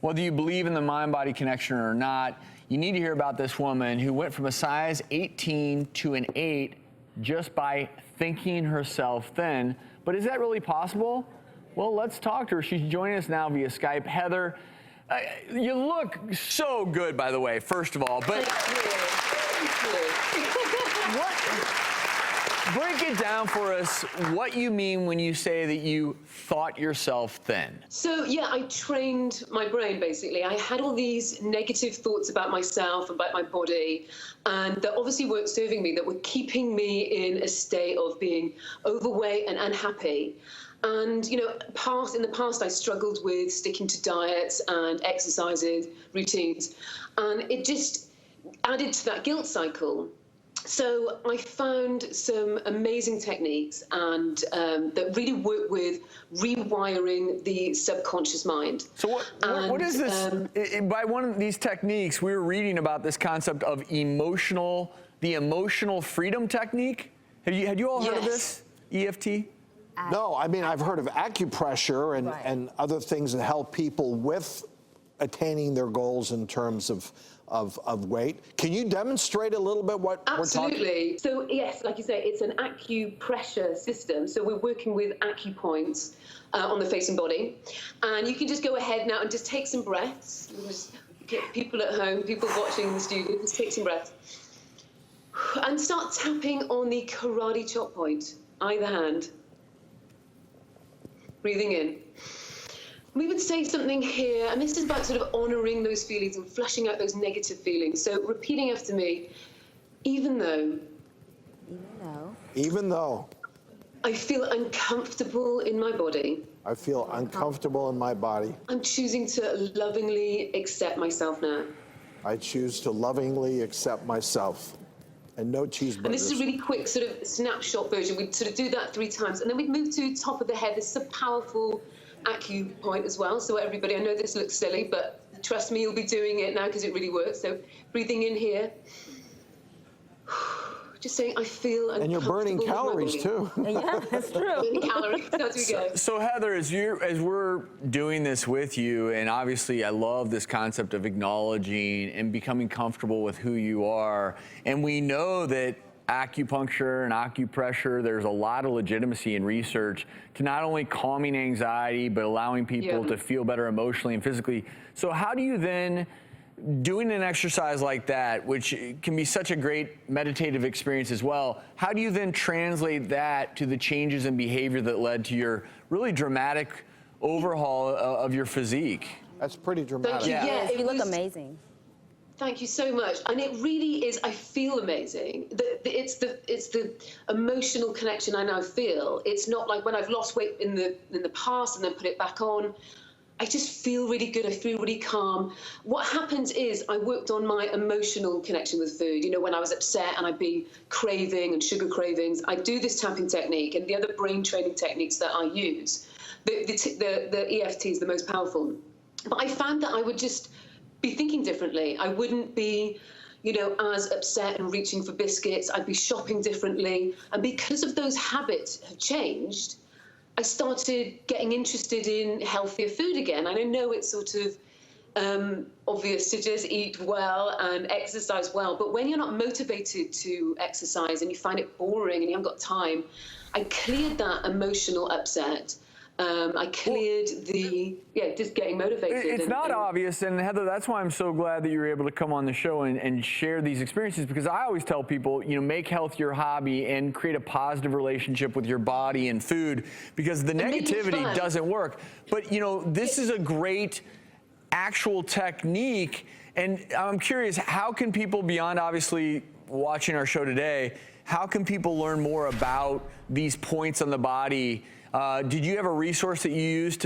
Whether you believe in the mind-body connection or not, you need to hear about this woman who went from a size 18 to an 8 just by thinking herself thin. But is that really possible? Well, let's talk to her. She's joining us now via Skype. Heather, you look so good, by the way, first of all. But break it down for us, what you mean when you say that you thought yourself thin. So, yeah, I trained my brain, basically. I had all these negative thoughts about myself, about my body, and that obviously weren't serving me, that were keeping me in a state of being overweight and unhappy. And, you know, in the past, I struggled with sticking to diets and exercises, routines, and it just added to that guilt cycle. So I found some amazing techniques and that really work with rewiring the subconscious mind. So what is this? By one of these techniques, we were reading about this concept of the emotional freedom technique. Had you all heard of this, EFT? No, I mean, I've heard of acupressure and other things that help people with attaining their goals in terms of weight. Can you demonstrate a little bit what we're talking? Absolutely. So yes, like you say, it's an acupressure system. So we're working with acupoints on the face and body. And you can just go ahead now and just take some breaths. Just get people at home, people watching in the studio, just take some breaths. And start tapping on the karate chop point, either hand. Breathing in. We would say something here, and this is about sort of honoring those feelings and flushing out those negative feelings. So repeating after me, even though I feel uncomfortable in my body. I feel uncomfortable in my body. I'm choosing to lovingly accept myself now. I choose to lovingly accept myself. And no cheeseburgers. And this is a really quick sort of snapshot version. We'd sort of do that 3 times. And then we'd move to top of the head. This is a powerful acupoint as well. So everybody, I know this looks silly, but trust me, you'll be doing it now because it really works. So breathing in here. Just saying, I feel uncomfortable. And you're burning calories too. Yeah, that's true. Burning calories, as we go. So Heather, as we're doing this with you, and obviously I love this concept of acknowledging and becoming comfortable with who you are, and we know that acupuncture and acupressure, there's a lot of legitimacy in research to not only calming anxiety, but allowing people to feel better emotionally and physically. So how do you then, doing an exercise like that, which can be such a great meditative experience as well, how do you then translate that to the changes in behavior that led to your really dramatic overhaul of your physique? That's pretty dramatic. Thank you. Yes, you look amazing. Thank you so much. And it really is, I feel amazing. It's the emotional connection I now feel. It's not like when I've lost weight in the past and then put it back on. I just feel really good. I feel really calm. What happens is I worked on my emotional connection with food. You know, when I was upset and I'd be craving and sugar cravings, I do this tapping technique and the other brain training techniques that I use. The EFT is the most powerful. But I found that I would just be thinking differently. I wouldn't be, you know, as upset and reaching for biscuits. I'd be shopping differently. And because of those habits have changed, I started getting interested in healthier food again. And I know it's sort of obvious to just eat well and exercise well, but when you're not motivated to exercise and you find it boring and you haven't got time, I cleared that emotional upset. I cleared just getting motivated. It's not obvious, and Heather, that's why I'm so glad that you were able to come on the show and share these experiences, because I always tell people, you know, make health your hobby and create a positive relationship with your body and food, because the negativity doesn't work. But, you know, this is a great actual technique, and I'm curious, how can people, beyond obviously watching our show today, how can people learn more about these points on the body? Did you have a resource that you used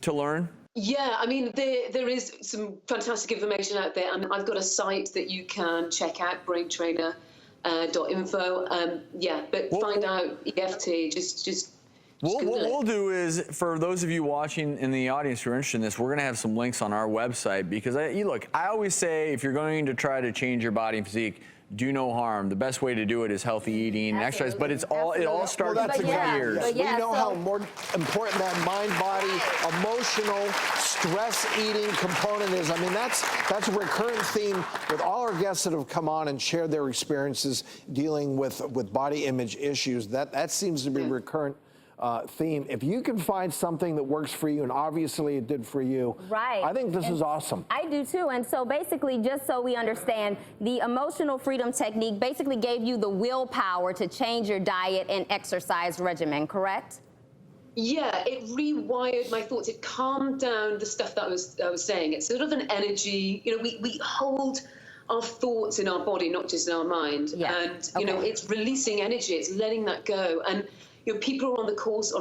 to learn? Yeah, I mean, there is some fantastic information out there, and I've got a site that you can check out, braintrainer.info. Find out EFT, just what we'll do is, for those of you watching in the audience who are interested in this, we're going to have some links on our website, because I always say, if you're going to try to change your body and physique, do no harm. The best way to do it is healthy eating and exercise, but it all starts Well, that's with exactly years. it. We know how more important that mind-body, emotional, stress-eating component is. I mean, that's a recurrent theme with all our guests that have come on and shared their experiences dealing with body image issues. That seems to be a recurrent theme. If you can find something that works for you, and obviously it did for you, right? I think this is awesome. I do too. And so basically, just so we understand, the emotional freedom technique basically gave you the willpower to change your diet and exercise regimen, correct? Yeah, it rewired my thoughts. It calmed down the stuff that I was saying. It's sort of an energy. You know, we hold our thoughts in our body, not just in our mind. Yeah. And you know, it's releasing energy. It's letting that go. And you know, people are on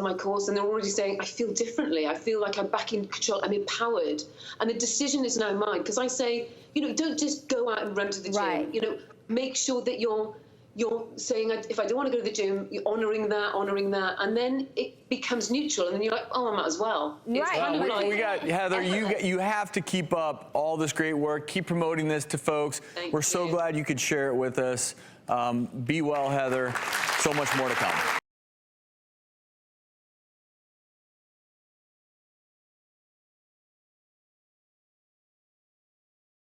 my course, and they're already saying, I feel differently. I feel like I'm back in control. I'm empowered. And the decision is now mine. Because I say, you know, don't just go out and run to the gym. Right. You know, make sure that you're saying, if I don't want to go to the gym, you're honoring that. And then it becomes neutral. And then you're like, oh, I might as well. It's Right. kind of Well, like, we got Heather. You have to keep up all this great work. Keep promoting this to folks. We're so glad you could share it with us. Be well, Heather. So much more to come.